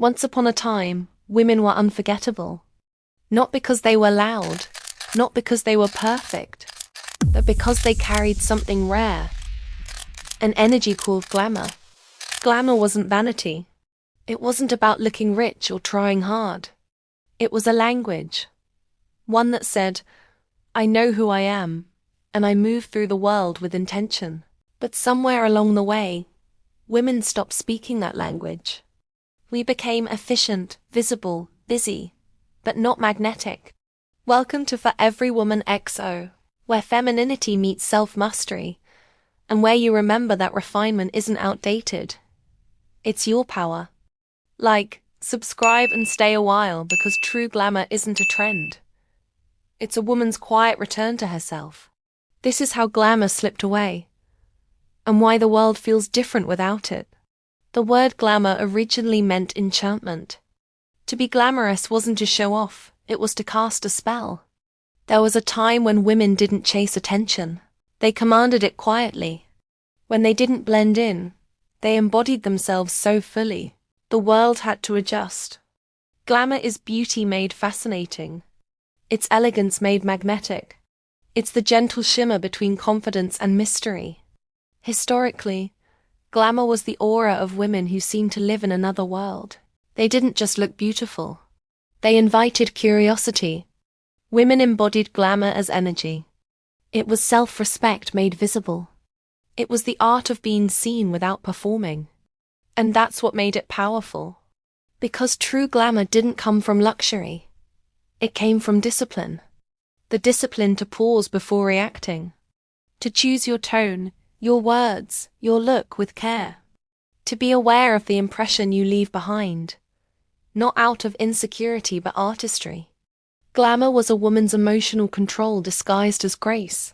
Once upon a time, women were unforgettable. Not because they were loud, not because they were perfect, but because they carried something rare, an energy called glamour. Glamour wasn't vanity. It wasn't about looking rich or trying hard. It was a language. One that said, I know who I am, and I move through the world with intention. But somewhere along the way, women stopped speaking that language. We became efficient, visible, busy, but not magnetic. Welcome to For Every Woman XO, where femininity meets self-mastery, and where you remember that refinement isn't outdated. It's your power. Like, subscribe and stay a while because true glamour isn't a trend. It's a woman's quiet return to herself. This is how glamour slipped away, and why the world feels different without it. The word glamour originally meant enchantment. To be glamorous wasn't to show off, it was to cast a spell. There was a time when women didn't chase attention. They commanded it quietly. When they didn't blend in, they embodied themselves so fully, the world had to adjust. Glamour is beauty made fascinating. It's elegance made magnetic. It's the gentle shimmer between confidence and mystery. Historically, glamour was the aura of women who seemed to live in another world. They didn't just look beautiful. They invited curiosity. Women embodied glamour as energy. It was self-respect made visible. It was the art of being seen without performing. And that's what made it powerful. Because true glamour didn't come from luxury. It came from discipline. The discipline to pause before reacting. To choose your tone, your words, your look with care. To be aware of the impression you leave behind. Not out of insecurity but artistry. Glamour was a woman's emotional control disguised as grace.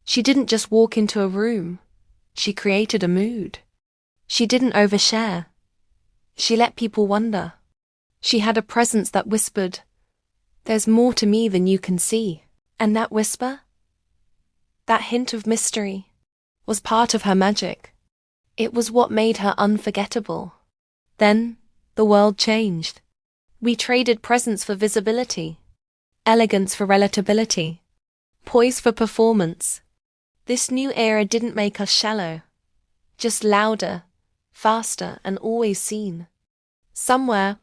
She didn't just walk into a room. She created a mood. She didn't overshare. She let people wonder. She had a presence that whispered, "There's more to me than you can see." And that whisper, that hint of mystery, was part of her magic. It was what made her unforgettable. Then, the world changed. We traded presence for visibility, elegance for relatability, poise for performance. This new era didn't make us shallow, just louder, faster, and always seen. Somewhere,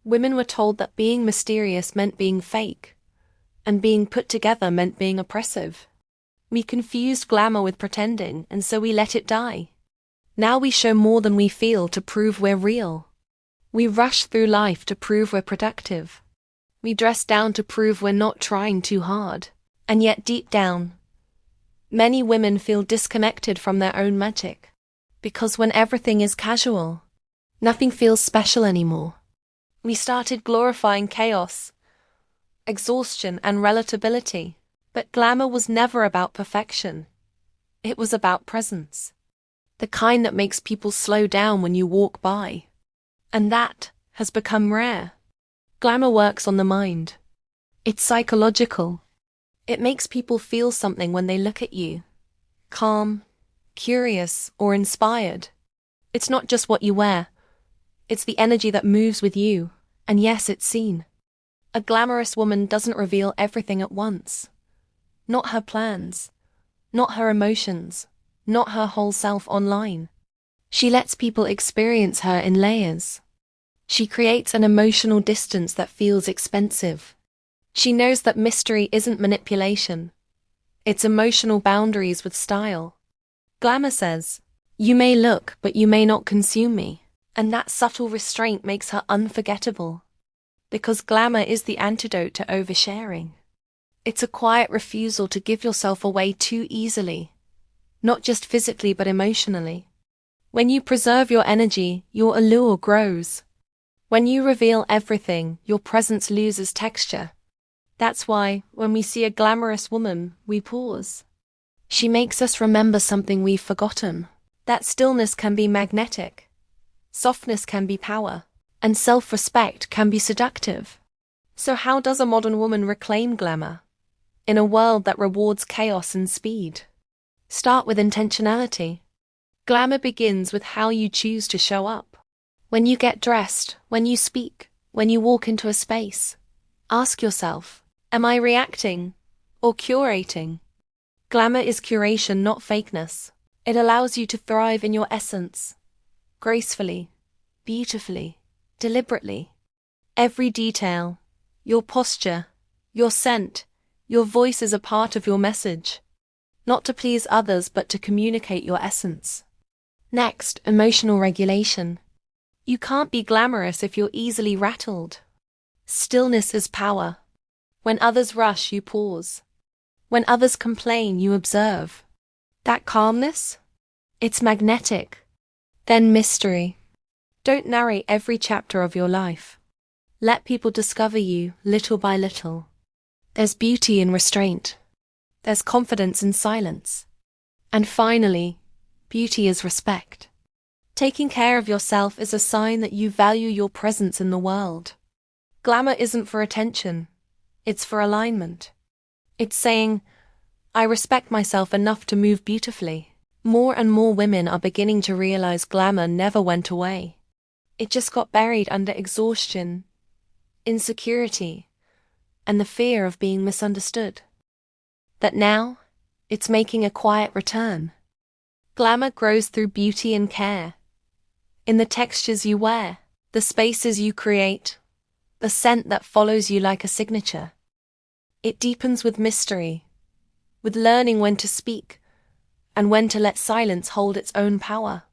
women were told that being mysterious meant being fake, and being put together meant being oppressive. We confused glamour with pretending, and so we let it die. Now we show more than we feel to prove we're real. We rush through life to prove we're productive. We dress down to prove we're not trying too hard. And yet deep down, many women feel disconnected from their own magic. Because when everything is casual, nothing feels special anymore. We started glorifying chaos, exhaustion, and relatability. But glamour was never about perfection. It was about presence. The kind that makes people slow down when you walk by. And that has become rare. Glamour works on the mind. It's psychological. It makes people feel something when they look at you. Calm, curious, or inspired. It's not just what you wear. It's the energy that moves with you. And yes, it's seen. A glamorous woman doesn't reveal everything at once. Not her plans. Not her emotions. Not her whole self online. She lets people experience her in layers. She creates an emotional distance that feels expensive. She knows that mystery isn't manipulation. It's emotional boundaries with style. Glamour says, "You may look, but you may not consume me." And that subtle restraint makes her unforgettable. Because glamour is the antidote to oversharing. It's a quiet refusal to give yourself away too easily. Not just physically but emotionally. When you preserve your energy, your allure grows. When you reveal everything, your presence loses texture. That's why, when we see a glamorous woman, we pause. She makes us remember something we've forgotten. That stillness can be magnetic. Softness can be power. And self-respect can be seductive. So how does a modern woman reclaim glamour? In a world that rewards chaos and speed. Start with intentionality. Glamour begins with how you choose to show up. When you get dressed, when you speak, when you walk into a space, ask yourself, am I reacting or curating? Glamour is curation, not fakeness. It allows you to thrive in your essence, gracefully, beautifully, deliberately. Every detail, your posture, your scent, your voice is a part of your message. Not to please others, but to communicate your essence. Next, emotional regulation. You can't be glamorous if you're easily rattled. Stillness is power. When others rush, you pause. When others complain, you observe. That calmness? It's magnetic. Then mystery. Don't narrate every chapter of your life. Let people discover you little by little. There's beauty in restraint. There's confidence in silence. And finally, beauty is respect. Taking care of yourself is a sign that you value your presence in the world. Glamour isn't for attention. It's for alignment. It's saying, I respect myself enough to move beautifully. More and more women are beginning to realize glamour never went away. It just got buried under exhaustion, insecurity, and the fear of being misunderstood. That now, it's making a quiet return. Glamour grows through beauty and care. In the textures you wear, the spaces you create, the scent that follows you like a signature. It deepens with mystery, with learning when to speak, and when to let silence hold its own power.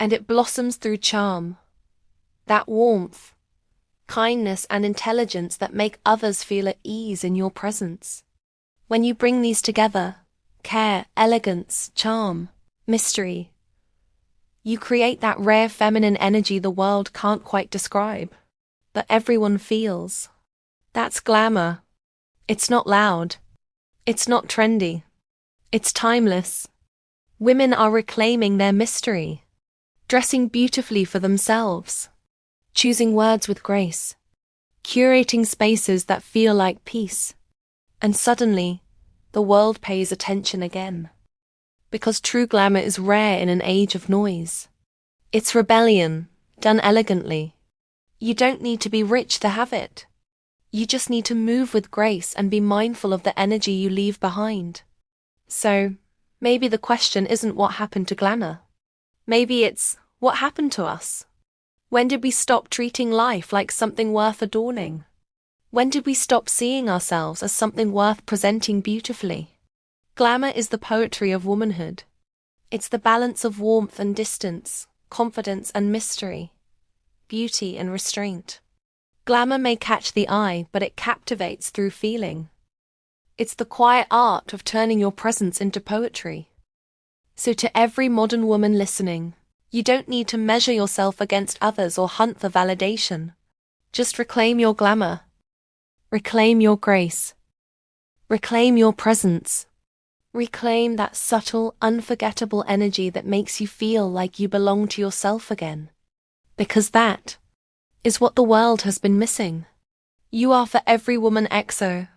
And it blossoms through charm, that warmth, kindness and intelligence that make others feel at ease in your presence. When you bring these together, care, elegance, charm, mystery, you create that rare feminine energy the world can't quite describe, but everyone feels. That's glamour. It's not loud. It's not trendy. It's timeless. Women are reclaiming their mystery, dressing beautifully for themselves, choosing words with grace, curating spaces that feel like peace. And suddenly, the world pays attention again. Because true glamour is rare in an age of noise. It's rebellion, done elegantly. You don't need to be rich to have it. You just need to move with grace and be mindful of the energy you leave behind. So, maybe the question isn't what happened to glamour. Maybe it's, what happened to us? When did we stop treating life like something worth adorning? When did we stop seeing ourselves as something worth presenting beautifully? Glamour is the poetry of womanhood. It's the balance of warmth and distance, confidence and mystery, beauty and restraint. Glamour may catch the eye, but it captivates through feeling. It's the quiet art of turning your presence into poetry. So to every modern woman listening, you don't need to measure yourself against others or hunt for validation. Just reclaim your glamour. Reclaim your grace. Reclaim your presence. Reclaim that subtle, unforgettable energy that makes you feel like you belong to yourself again. Because that is what the world has been missing. You are for every woman XO